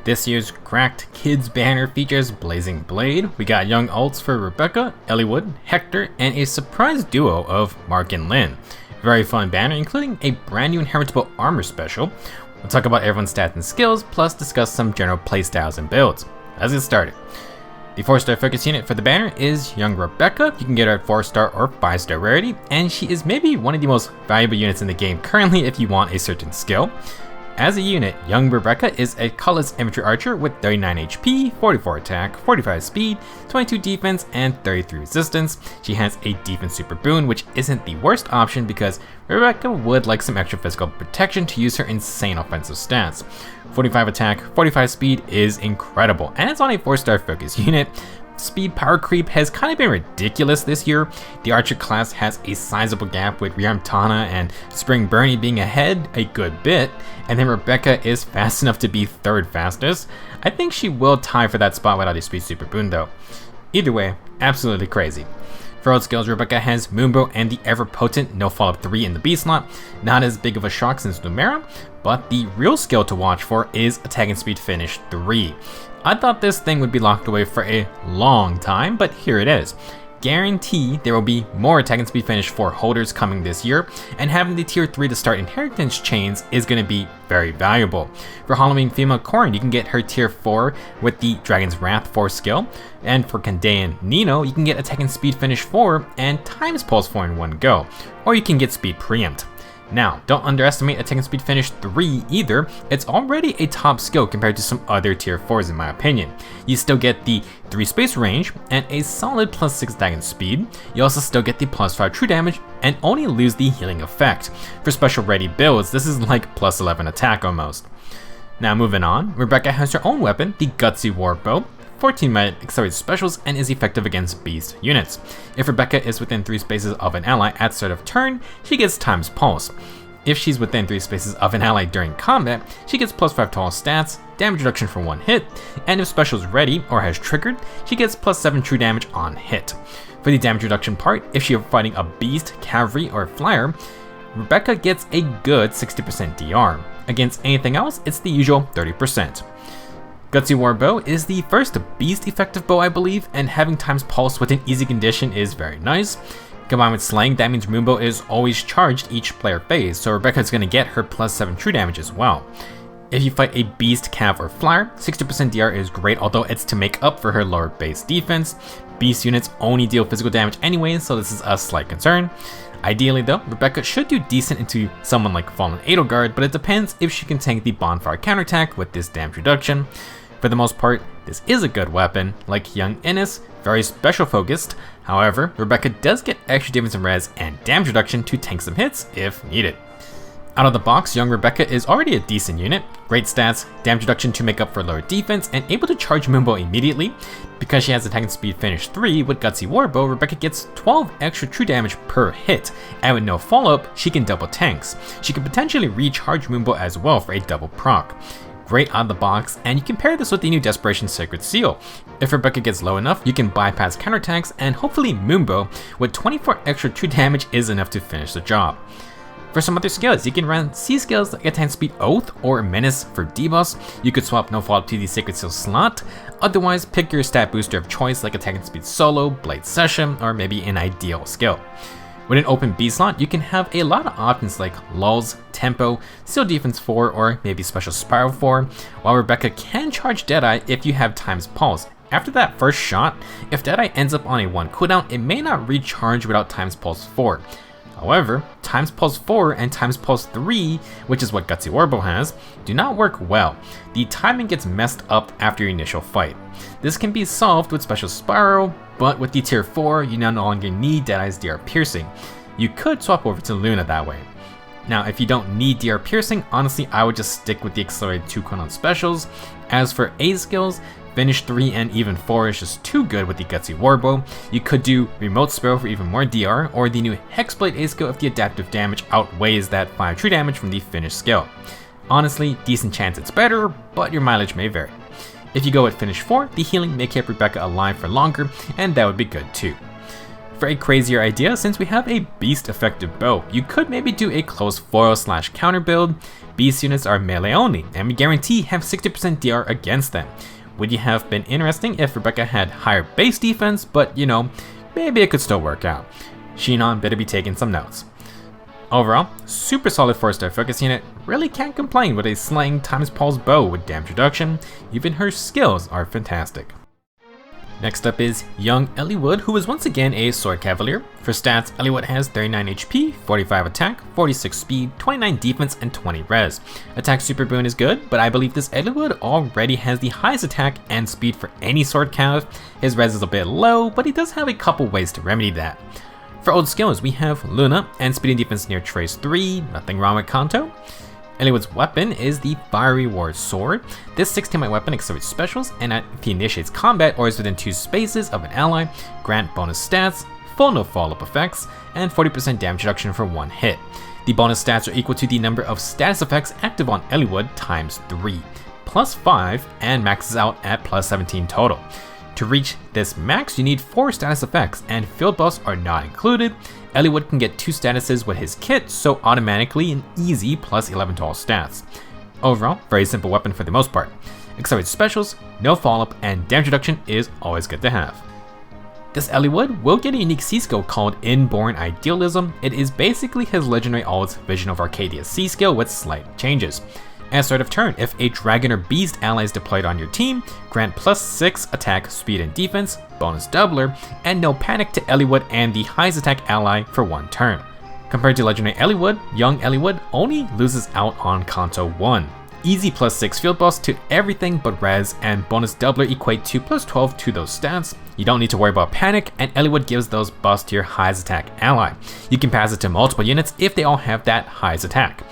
This year's Cracked Kids banner features Blazing Blade. We got young alts for Rebecca, Eliwood, Hector, and a surprise duo of Mark and Lyn. Very fun banner, including a brand new inheritable armor special. We'll talk about everyone's stats and skills, plus discuss some general playstyles and builds. Let's get started. The 4-star focus unit for the banner is Young Rebecca. You can get her at 4-star or 5-star rarity, and she is maybe one of the most valuable units in the game currently if you want a certain skill. As a unit, Young Rebecca is a colorless infantry archer with 39 HP, 44 attack, 45 speed, 22 defense, and 33 resistance. She has a defense super boon, which isn't the worst option because Rebecca would like some extra physical protection to use her insane offensive stats. 45 attack, 45 speed is incredible, and it's on a 4-star focus unit. Speed power creep has kind of been ridiculous this year. The archer class has a sizable gap with Rearm Tana and Spring Bernie being ahead a good bit, and then Rebecca is fast enough to be 3rd fastest. I think she will tie for that spot without a speed super boon though. Either way, absolutely crazy. For old skills, Rebecca has Moonbow and the ever-potent No Follow-Up 3 in the B slot. Not as big of a shock since Numera, but the real skill to watch for is Attack and Speed Finish 3. I thought this thing would be locked away for a long time, but here it is. Guarantee there will be more Attack and Speed Finish 4 holders coming this year, and having the tier 3 to start inheritance chains is going to be very valuable. For Halloween Female Corrin, you can get her tier 4 with the Dragon's Wrath 4 skill, and for Kandaean Nino, you can get Attack and Speed Finish 4 and Times Pulse 4 in one go, or you can get Speed Preempt. Now, don't underestimate Attack and Speed Finish 3 either. It's already a top skill compared to some other tier 4s in my opinion. You still get the 3 space range and a solid plus 6 attack and speed. You also still get the plus 5 true damage and only lose the healing effect. For special ready builds, this is like plus 11 attack almost. Now moving on, Rebecca has her own weapon, the Gutsy Warbow. 14 minute accelerated specials and is effective against beast units. If Rebecca is within 3 spaces of an ally at start of turn, she gets Times Pulse. If she's within 3 spaces of an ally during combat, she gets plus 5 tall stats, damage reduction for 1 hit, and if special is ready or has triggered, she gets plus 7 true damage on hit. For the damage reduction part, if she is fighting a beast, cavalry, or flyer, Rebecca gets a good 60% DR. Against anything else, it's the usual 30%. Gutsy Warbow is the first beast effective bow I believe, and having Times Pulse with an easy condition is very nice. Combined with Slaying, that means Moonbow is always charged each player phase, so Rebecca is going to get her plus 7 true damage as well. If you fight a beast, cav, or flyer, 60% DR is great, although it's to make up for her lower base defense. Beast units only deal physical damage anyway, so this is a slight concern. Ideally though, Rebecca should do decent into someone like Fallen Edelgard, but it depends if she can tank the Bonfire counterattack with this damage reduction. For the most part, this is a good weapon, like Young Innis, very special focused. However, Rebecca does get extra defense and res and damage reduction to tank some hits if needed. Out of the box, Young Rebecca is already a decent unit, great stats, damage reduction to make up for lower defense, and able to charge Moonbow immediately. Because she has Attack and Speed Finish 3 with Gutsy Warbow, Rebecca gets 12 extra true damage per hit, and with no follow-up, she can double tanks. She can potentially recharge Moonbow as well for a double proc. Great out of the box, and you can pair this with the new Desperation Sacred Seal. If Rebecca gets low enough, you can bypass counterattacks, and hopefully Moonbow with 24 extra true damage is enough to finish the job. For some other skills, you can run C skills like Attack Speed Oath or Menace for debuffs. You could swap No Follow-Up to the Sacred Seal slot. Otherwise, pick your stat booster of choice like Attack and Speed Solo, Blade Session, or maybe an ideal skill. With an open B slot, you can have a lot of options like Lulls, Tempo, Seal Defense 4, or maybe Special Spiral 4, while Rebecca can charge Deadeye if you have Times Pulse. After that first shot, if Deadeye ends up on a 1 cooldown, it may not recharge without Times Pulse 4. However, Times Pulse 4 and Times Pulse 3, which is what Gutsy Warbow has, do not work well. The timing gets messed up after your initial fight. This can be solved with Special Spiral, but with the tier 4, you now no longer need Deadeye's DR Piercing. You could swap over to Luna that way. Now, if you don't need DR Piercing, honestly, I would just stick with the accelerated 2 cooldown specials. As for A skills, Finish 3 and even 4 is just too good with the Gutsy Warbow. You could do Remote Sparrow for even more DR, or the new Hexblade A skill if the adaptive damage outweighs that 5 true damage from the Finish skill. Honestly, decent chance it's better, but your mileage may vary. If you go with Finish 4, the healing may keep Rebecca alive for longer, and that would be good too. For a crazier idea, since we have a beast effective bow, you could maybe do a close foil / counter build. Beast units are melee only, and we guarantee have 60% DR against them. Would you have been interesting if Rebecca had higher base defense, but you know, maybe it could still work out. Shinon better be taking some notes. Overall, super solid 4-star focus unit, really can't complain with a slaying times pulse bow with damage reduction, even her skills are fantastic. Next up is young Eliwood, who is once again a sword cavalier. For stats, Eliwood has 39 HP, 45 attack, 46 speed, 29 defense, and 20 res. Attack super boon is good, but I believe this Eliwood already has the highest attack and speed for any sword cav. His res is a bit low, but he does have a couple ways to remedy that. For old skills, we have Luna and speed and defense near Trace 3, nothing wrong with Kanto. Eliwood's weapon is the Fiery War Sword. This 16-point weapon accelerates specials, and if he initiates combat or is within 2 spaces of an ally, grant bonus stats, full no follow-up effects, and 40% damage reduction for 1 hit. The bonus stats are equal to the number of status effects active on Eliwood times 3, plus 5, and maxes out at plus 17 total. To reach this max, you need 4 status effects, and field buffs are not included. Eliwood can get 2 statuses with his kit, so automatically an easy plus 11 to all stats. Overall, very simple weapon for the most part. Accelerated specials, no follow-up, and damage reduction is always good to have. This Eliwood will get a unique C-skill called Inborn Idealism. It is basically his legendary alt's Vision of Arcadia C-skill with slight changes. At start of turn, if a dragon or beast ally is deployed on your team, grant plus 6 attack, speed, and defense, bonus doubler, and no panic to Eliwood and the highest attack ally for 1 turn. Compared to legendary Eliwood, young Eliwood only loses out on Kanto 1. Easy plus 6 field buffs to everything but res, and bonus doubler equate to plus 12 to those stats. You don't need to worry about panic, and Eliwood gives those buffs to your highest attack ally. You can pass it to multiple units if they all have that highest attack.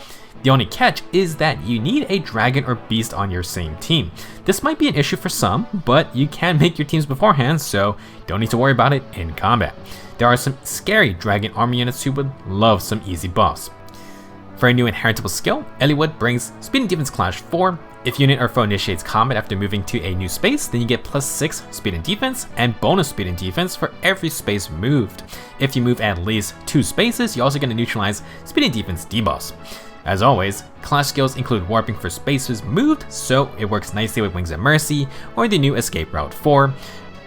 The only catch is that you need a dragon or beast on your same team. This might be an issue for some, but you can make your teams beforehand, so don't need to worry about it in combat. There are some scary dragon army units who would love some easy buffs. For a new inheritable skill, Eliwood brings speed and defense clash 4. If unit or foe initiates combat after moving to a new space, then you get plus 6 speed and defense and bonus speed and defense for every space moved. If you move at least 2 spaces, you're also going to neutralize speed and defense debuffs. As always, clash skills include warping for spaces moved, so it works nicely with Wings of Mercy or the new Escape Route 4.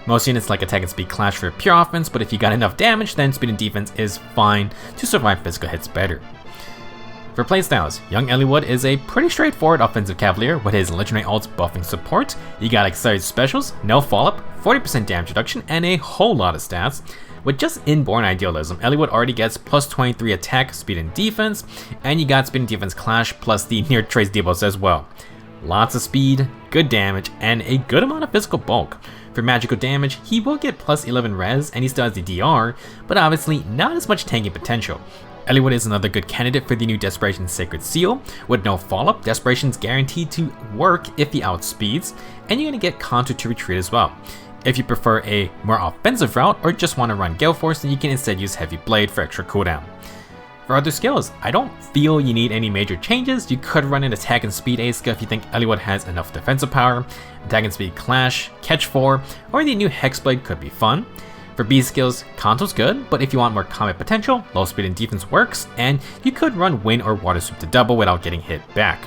Most units like attack and speed clash for pure offense, but if you got enough damage, then speed and defense is fine to survive physical hits better. For playstyles, young Eliwood is a pretty straightforward offensive cavalier with his legendary ults buffing support. You got accelerated specials, no follow-up, 40% damage reduction, and a whole lot of stats. With just Inborn Idealism, Eliwood already gets plus 23 attack, speed, and defense, and you got speed and defense clash plus the near trace debuffs as well. Lots of speed, good damage, and a good amount of physical bulk. For magical damage, he will get plus 11 res, and he still has the DR, but obviously not as much tanking potential. Eliwood is another good candidate for the new Desperation Sacred Seal. With no follow-up, Desperation's guaranteed to work if he outspeeds, and you're going to get Counter to Retreat as well. If you prefer a more offensive route or just want to run Gale Force, then you can instead use Heavy Blade for extra cooldown. For other skills, I don't feel you need any major changes. You could run an Attack and Speed A skill if you think Eliwood has enough defensive power. Attack and Speed Clash, Catch 4, or the new Hexblade could be fun. For B skills, Kanto's good, but if you want more combat potential, low speed and defense works, and you could run Wind or Water Sweep to double without getting hit back.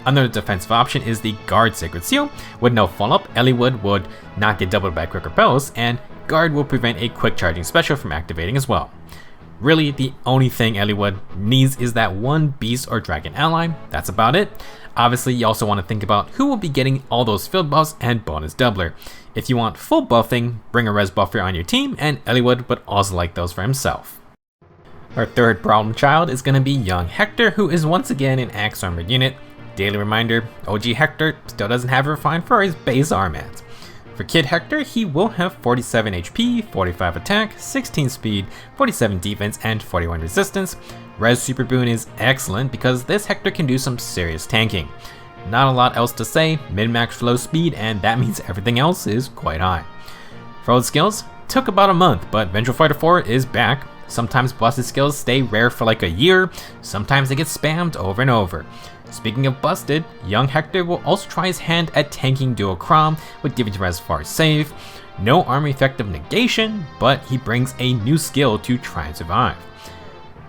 Another defensive option is the Guard Sacred Seal. With no follow-up, Eliwood would not get doubled by quick repels, and Guard will prevent a quick charging special from activating as well. Really, the only thing Eliwood needs is that one beast or dragon ally. That's about it. Obviously, you also want to think about who will be getting all those field buffs and bonus doubler. If you want full buffing, bring a res buffer on your team, and Eliwood would also like those for himself. Our third problem child is going to be young Hector, who is once again an axe armored unit. Daily reminder, OG Hector still doesn't have it refined for his base armats. For Kid Hector, he will have 47 HP, 45 attack, 16 speed, 47 defense, and 41 resistance. Res Super Boon is excellent because this Hector can do some serious tanking. Not a lot else to say, min-max low speed, and that means everything else is quite high. For old skills, took about a month, but Vengeful Fighter 4 is back. Sometimes busted skills stay rare for like a year, sometimes they get spammed over and over. Speaking of busted, young Hector will also try his hand at tanking dual Crom with Divinity Res Far Save. No armor effective negation, but he brings a new skill to try and survive.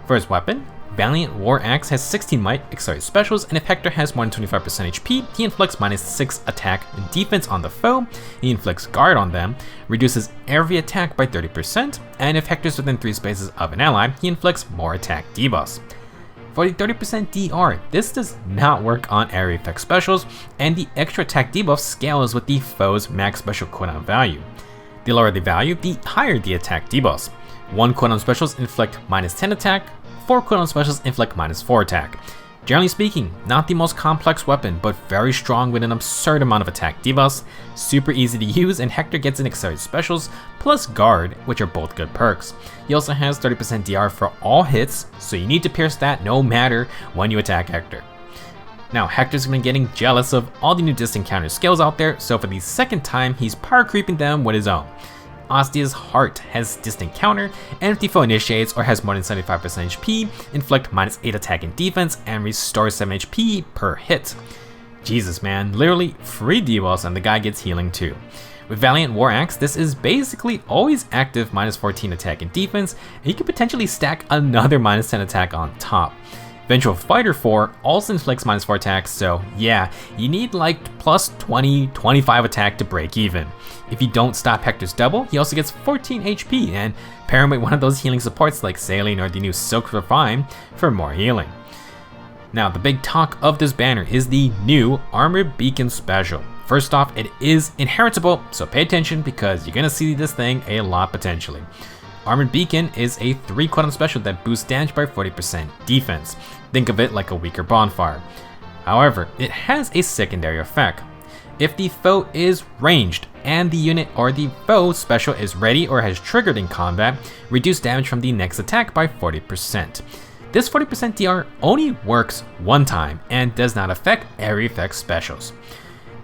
For his weapon, Valiant War Axe has 16 might, accelerated specials, and if Hector has more than 25% HP, he inflicts -6 attack and defense on the foe, he inflicts guard on them, reduces every attack by 30%, and if Hector's within 3 spaces of an ally, he inflicts more attack debuffs. For the 30% DR, this does not work on area effect specials, and the extra attack debuff scales with the foe's max special cooldown value. The lower the value, the higher the attack debuffs. 1 cooldown specials inflict -10 attack, 4 cooldown specials inflict -4 attack. Generally speaking, not the most complex weapon, but very strong with an absurd amount of attack debuffs, super easy to use, and Hector gets an accelerated specials plus guard, which are both good perks. He also has 30% DR for all hits, so you need to pierce that no matter when you attack Hector. Now, Hector's been getting jealous of all the new distant counter skills out there, so for the second time, he's power creeping them with his own. Ostia's Heart has distant counter, and if the foe initiates or has more than 75% HP, inflict -8 attack and defense and restore 7 HP per hit. Jesus man, literally free debuffs and the guy gets healing too. With Valiant War Axe, this is basically always active -14 attack and defense, and you could potentially stack another -10 attack on top. Vengeful Fighter 4 also inflicts -4 attack, so yeah, you need like +20, 25 attack to break even. If you don't stop Hector's double, he also gets 14 HP, and pair him with one of those healing supports like Saline or the new Silk Refine for more healing. Now, the big talk of this banner is the new Armored Beacon special. First off, it is inheritable, so pay attention because you're gonna see this thing a lot potentially. Armored Beacon is a 3 cooldown special that boosts damage by 40% defense. Think of it like a weaker bonfire. However, it has a secondary effect. If the foe is ranged and the unit or the foe special is ready or has triggered in combat, reduce damage from the next attack by 40%. This 40% DR only works one time and does not affect area effect specials.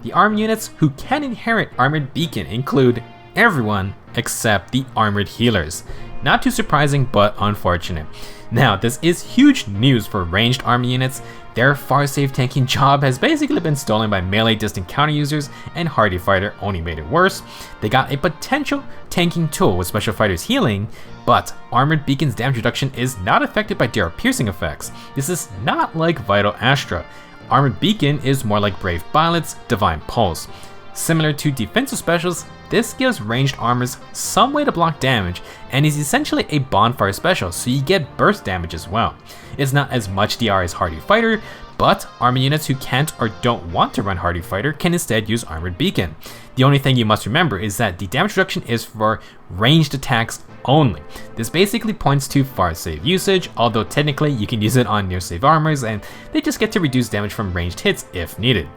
The armed units who can inherit Armored Beacon include everyone except the armored healers. Not too surprising, but unfortunate. Now, this is huge news for ranged army units. Their far-safe tanking job has basically been stolen by melee distant counter users, and Hardy Fighter only made it worse. They got a potential tanking tool with Special Fighter's healing, but Armored Beacon's damage reduction is not affected by DR piercing effects. This is not like Vital Astra. Armored Beacon is more like Brave Violet's Divine Pulse. Similar to defensive specials, this gives ranged armors some way to block damage and is essentially a bonfire special, so you get burst damage as well. It's not as much DR as Hardy Fighter, but army units who can't or don't want to run Hardy Fighter can instead use Armored Beacon. The only thing you must remember is that the damage reduction is for ranged attacks only. This basically points to far save usage, although technically you can use it on near save armors and they just get to reduce damage from ranged hits if needed.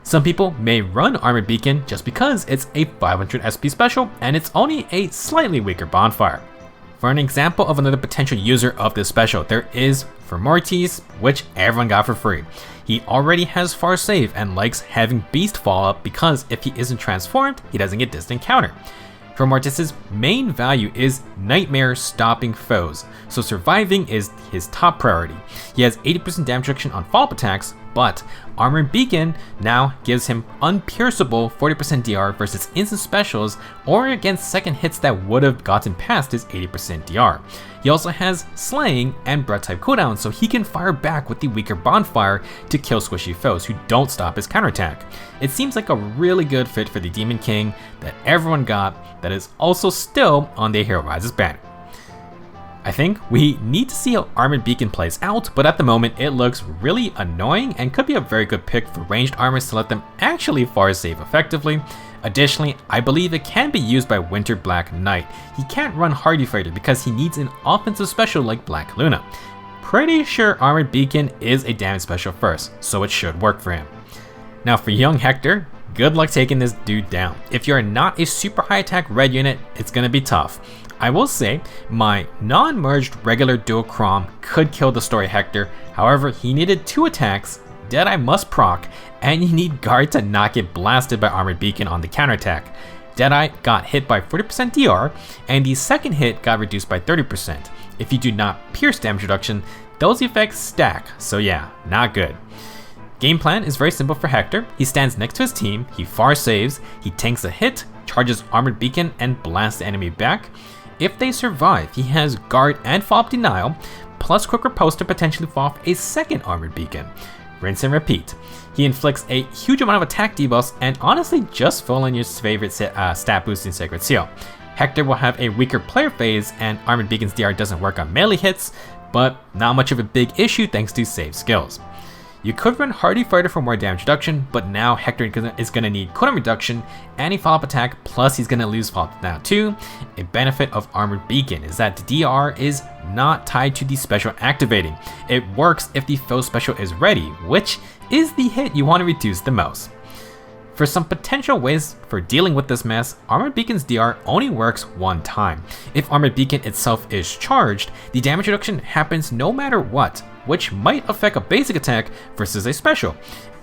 Some people may run Armored Beacon just because it's a 500 SP special and it's only a slightly weaker bonfire. For an example of another potential user of this special, there is Mortis, which everyone got for free. He already has far save and likes having Beast fall up because if he isn't transformed, he doesn't get distant counter. Mortis's main value is nightmare stopping foes, so surviving is his top priority. He has 80% damage reduction on follow-up attacks, but Armored Beacon now gives him unpierceable 40% DR versus instant specials or against second hits that would have gotten past his 80% DR. He also has Slaying and Breath type cooldown, so he can fire back with the weaker bonfire to kill squishy foes who don't stop his counterattack. It seems like a really good fit for the Demon King that everyone got that is also still on the Hero Rises banner. I think we need to see how Armored Beacon plays out, but at the moment it looks really annoying and could be a very good pick for ranged armors to let them actually far save effectively. Additionally, I believe it can be used by Winter Black Knight. He can't run Hardy Fighter because he needs an offensive special like Black Luna. Pretty sure Armored Beacon is a damage special first, so it should work for him. Now for young Hector, good luck taking this dude down. If you're not a super high attack red unit, it's gonna be tough. I will say, my non-merged regular dual Chrom could kill the story Hector, however he needed 2 attacks, Deadeye must proc, and you need guard to not get blasted by Armored Beacon on the counterattack. Deadeye got hit by 40% DR, and the second hit got reduced by 30%. If you do not pierce damage reduction, those effects stack, so yeah, not good. Game plan is very simple for Hector. He stands next to his team, he far saves, he tanks a hit, charges Armored Beacon and blasts the enemy back. If they survive, he has Guard and Follow-up Denial, plus Quick Riposte to potentially fall off a second Armored Beacon. Rinse and repeat. He inflicts a huge amount of attack debuffs and honestly just full on your favorite stat boosting Sacred Seal. Hector will have a weaker player phase and Armored Beacon's DR doesn't work on melee hits, but not much of a big issue thanks to save skills. You could run Hardy Fighter for more damage reduction, but now Hector is going to need cooldown reduction and a follow-up attack, plus he's going to lose follow-up now too. A benefit of Armored Beacon is that the DR is not tied to the special activating. It works if the foe special is ready, which is the hit you want to reduce the most. For some potential ways for dealing with this mess, Armored Beacon's DR only works one time. If Armored Beacon itself is charged, the damage reduction happens no matter what, which might affect a basic attack versus a special.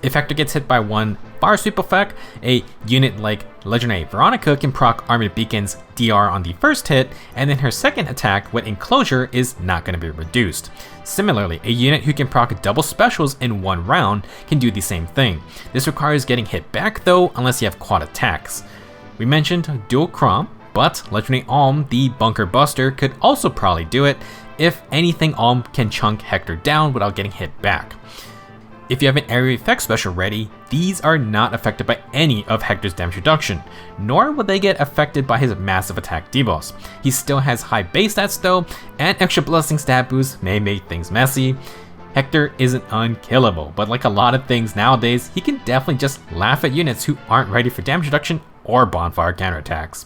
If Hector gets hit by one Fire Sweep effect, a unit like Legendary Veronica can proc Armored Beacon's DR on the first hit, and then her second attack with Enclosure is not going to be reduced. Similarly, a unit who can proc double specials in one round can do the same thing. This requires getting hit back though, unless you have quad attacks. We mentioned Dual Crom, but Legendary Alm, the Bunker Buster, could also probably do it. If anything, Alm can chunk Hector down without getting hit back. If you have an area effect special ready, these are not affected by any of Hector's damage reduction, nor will they get affected by his massive attack debuffs. He still has high base stats though, and extra blessing stat boosts may make things messy. Hector isn't unkillable, but like a lot of things nowadays, he can definitely just laugh at units who aren't ready for damage reduction or bonfire counterattacks.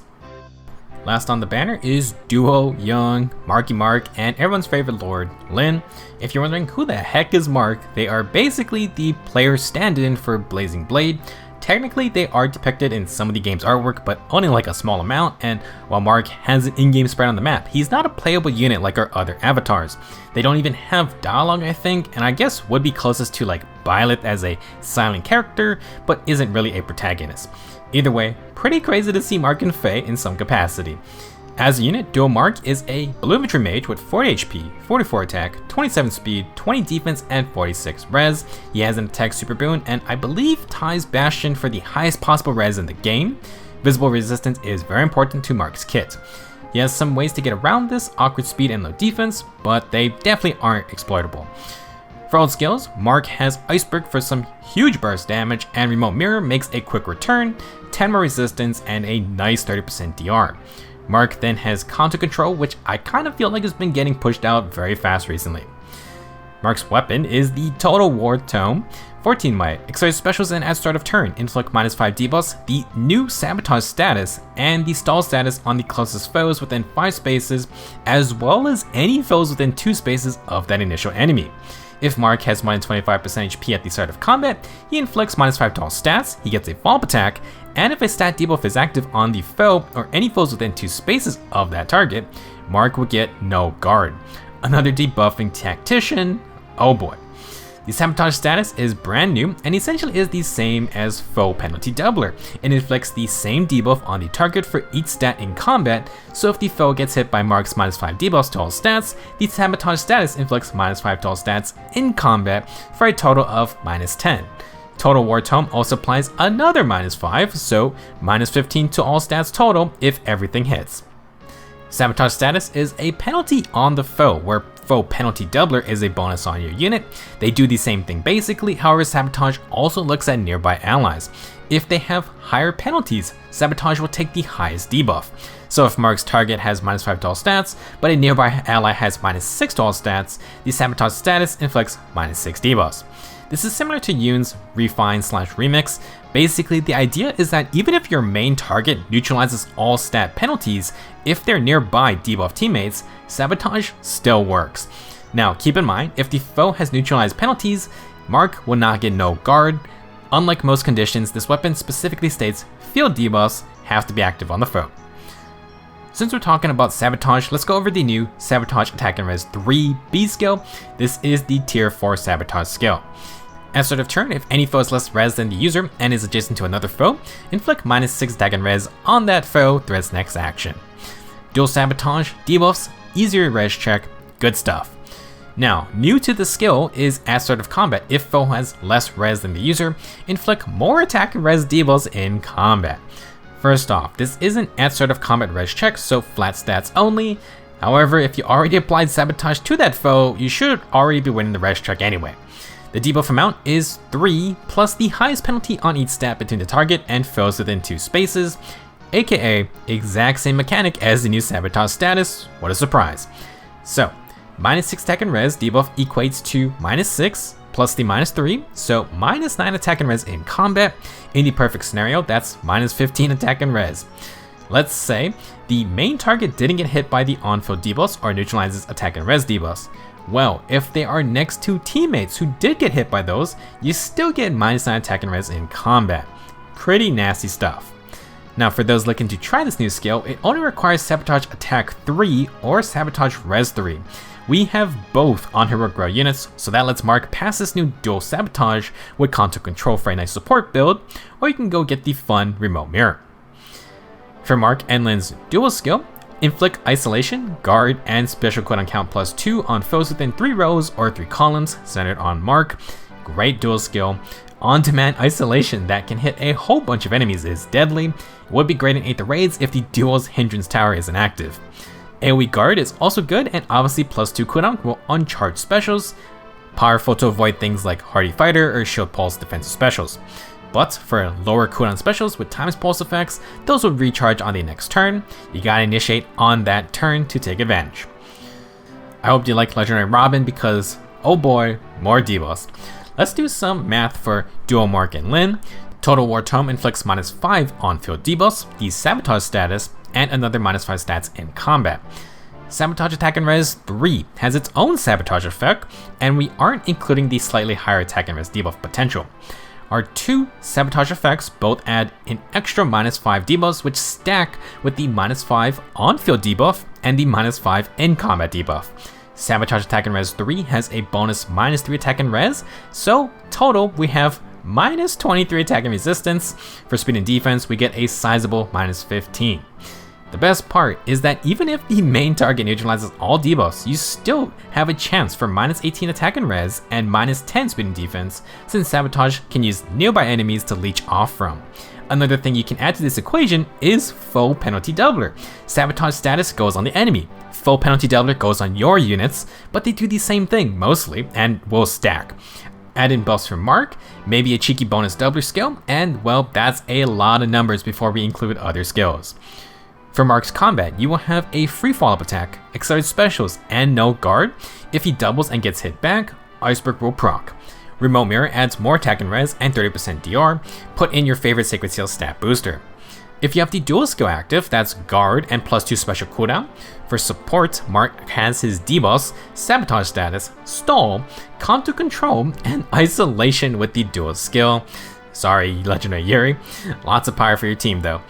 Last on the banner is Duo, Young, Marky Mark, and everyone's favorite Lord, Lyn. If you're wondering who the heck is Mark, they are basically the player stand-in for Blazing Blade. Technically, they are depicted in some of the game's artwork, but only like a small amount, and while Mark has an in-game spread on the map, he's not a playable unit like our other avatars. They don't even have dialogue, I think, and I guess would be closest to like Byleth as a silent character, but isn't really a protagonist. Either way, pretty crazy to see Mark and Faye in some capacity. As a unit, Duo Mark is a blue infantry mage with 40 HP, 44 attack, 27 speed, 20 defense, and 46 res. He has an attack super boon, and I believe ties Bastion for the highest possible res in the game. Visible resistance is very important to Mark's kit. He has some ways to get around this, awkward speed and low defense, but they definitely aren't exploitable. For old skills, Mark has Iceberg for some huge burst damage, and Remote Mirror makes a quick return, 10 more resistance, and a nice 30% DR. Mark then has Counter Control, which I kind of feel like has been getting pushed out very fast recently. Mark's weapon is the Total War Tome, 14 might, accelerates specials and at start of turn, inflict -5 debuffs, the new Sabotage status, and the stall status on the closest foes within 5 spaces, as well as any foes within 2 spaces of that initial enemy. If Mark has more than 25% HP at the start of combat, he inflicts -5 to all stats, he gets a follow-up attack, and if a stat debuff is active on the foe or any foes within 2 spaces of that target, Mark will get no guard. Another debuffing tactician, oh boy. The Sabotage status is brand new and essentially is the same as Foe Penalty Doubler. It inflicts the same debuff on the target for each stat in combat, so if the foe gets hit by Mark's -5 debuffs to all stats, the Sabotage status inflicts -5 to all stats in combat for a total of -10. Total War Tome also applies another -5, so -15 to all stats total if everything hits. Sabotage status is a penalty on the foe, where Foe Penalty Doubler is a bonus on your unit. They do the same thing basically, however Sabotage also looks at nearby allies. If they have higher penalties, Sabotage will take the highest debuff. So if Mark's target has -5 to all stats, but a nearby ally has -6 to all stats, the Sabotage status inflicts -6 debuffs. This is similar to Yoon's Refine/Remix. Basically, the idea is that even if your main target neutralizes all stat penalties, if they're nearby debuff teammates, Sabotage still works. Now, keep in mind, if the foe has neutralized penalties, Mark will not get no guard. Unlike most conditions, this weapon specifically states field debuffs have to be active on the foe. Since we're talking about Sabotage, let's go over the new Sabotage Attack and Res 3 B skill. This is the Tier 4 Sabotage skill. At start of turn, if any foe is less res than the user and is adjacent to another foe, inflict -6 attack and res on that foe through its next action. Dual Sabotage, debuffs, easier res check, good stuff. Now, new to the skill is at start of combat, if foe has less res than the user, inflict more attack and res debuffs in combat. First off, this isn't at start of combat res check, so flat stats only. However, if you already applied Sabotage to that foe, you should already be winning the res check anyway. The debuff amount is 3, plus the highest penalty on each stat between the target and foes within 2 spaces, aka exact same mechanic as the new Sabotage status. What a surprise. So, minus 6 attack and res debuff equates to minus 6, plus the minus 3, so minus 9 attack and res in combat. In the perfect scenario, that's minus 15 attack and res. Let's say the main target didn't get hit by the on-field debuffs or neutralizes attack and res debuffs. Well, if they are next to teammates who did get hit by those, you still get minus 9 attack and res in combat. Pretty nasty stuff. Now for those looking to try this new skill, it only requires Sabotage Attack 3 or Sabotage Res 3. We have both on Heroic Grow units, so that lets Mark pass this new dual Sabotage with Contour Control for a nice support build, or you can go get the fun Remote Mirror. For Mark and Lyn's dual skill, Inflict Isolation, Guard, and Special Cooldown Count +2 on foes within 3 rows or 3 columns, centered on Mark. Great dual skill. On-demand isolation that can hit a whole bunch of enemies is deadly. It would be great in Aether Raids if the dual's Hindrance Tower isn't active. AoE Guard is also good and obviously +2 cooldown will uncharge specials, powerful to avoid things like Hardy Fighter or Shield Pulse defensive specials. But for lower cooldown specials with times pulse effects, those will recharge on the next turn. You gotta initiate on that turn to take advantage. I hope you like Legendary Robin because, oh boy, more debuffs. Let's do some math for duo Mark and Lyn. Total War Tome inflicts -5 on-field debuffs, the Sabotage status, and another -5 stats in combat. Sabotage Attack and Res 3 has its own Sabotage effect, and we aren't including the slightly higher Attack and Res debuff potential. Our 2 Sabotage effects both add an extra -5 debuffs which stack with the -5 on-field debuff and the -5 in-combat debuff. Sabotage Attack and Res 3 has a bonus -3 attack and res, so total we have -23 attack and resistance. For speed and defense, we get a sizable -15. The best part is that even if the main target neutralizes all debuffs, you still have a chance for -18 attack and res and -10 speed and defense, since Sabotage can use nearby enemies to leech off from. Another thing you can add to this equation is Foe Penalty Doubler. Sabotage status goes on the enemy. Foe Penalty Doubler goes on your units, but they do the same thing mostly and will stack. Add in buffs from Mark, maybe a cheeky bonus doubler skill, and well, that's a lot of numbers before we include other skills. For Mark's combat, you will have a free follow-up attack, accelerated specials, and no guard. If he doubles and gets hit back, Iceberg will proc. Remote Mirror adds more attack and res and 30% DR. Put in your favorite Sacred Seal stat booster. If you have the dual skill active, that's Guard and +2 special cooldown. For support, Mark has his debuffs, Sabotage status, Stall, Contour Control, and Isolation with the dual skill. Sorry, Legendary Yuri. Lots of power for your team though.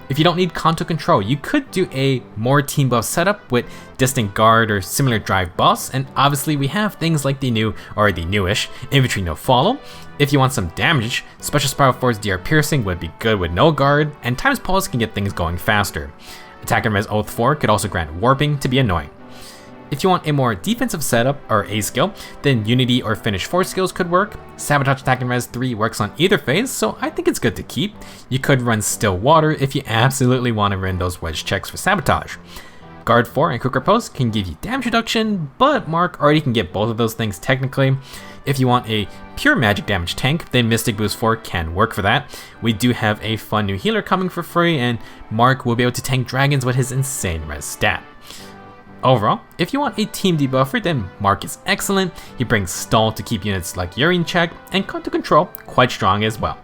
If you don't need Contour Control, you could do a more team buff setup with Distant Guard or similar drive buffs, and obviously we have things like the new, or the newish, Infantry No Follow. If you want some damage, Special Spiral Force DR Piercing would be good with no guard, and Times Pulse can get things going faster. Attack and Res Oath 4 could also grant Warping to be annoying. If you want a more defensive setup, or A skill, then Unity or Finish 4 skills could work. Sabotage Attack and Res 3 works on either phase, so I think it's good to keep. You could run Still Water if you absolutely want to run those wedge checks for Sabotage. Guard 4 and Quick Riposte can give you damage reduction, but Mark already can get both of those things technically. If you want a pure magic damage tank, then Mystic Boost 4 can work for that. We do have a fun new healer coming for free, and Mark will be able to tank dragons with his insane res stat. Overall, if you want a team debuffer, then Mark is excellent. He brings Stall to keep units like Yuri in check, and Contour Control quite strong as well.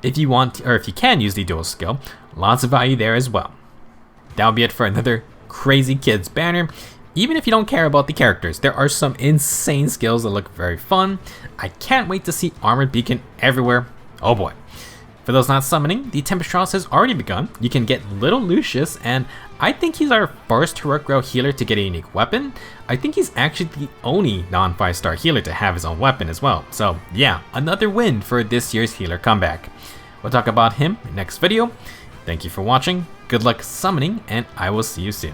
If you want, or if you can use the dual skill, lots of value there as well. That'll be it for another crazy kids banner. Even if you don't care about the characters, there are some insane skills that look very fun. I can't wait to see Armored Beacon everywhere. Oh boy. For those not summoning, the Tempest Trials has already begun. You can get Little Lucius, and I think he's our first Heroic Grow healer to get a unique weapon. I think he's actually the only non-5-star healer to have his own weapon as well. So yeah, another win for this year's healer comeback. We'll talk about him in the next video. Thank you for watching, good luck summoning, and I will see you soon.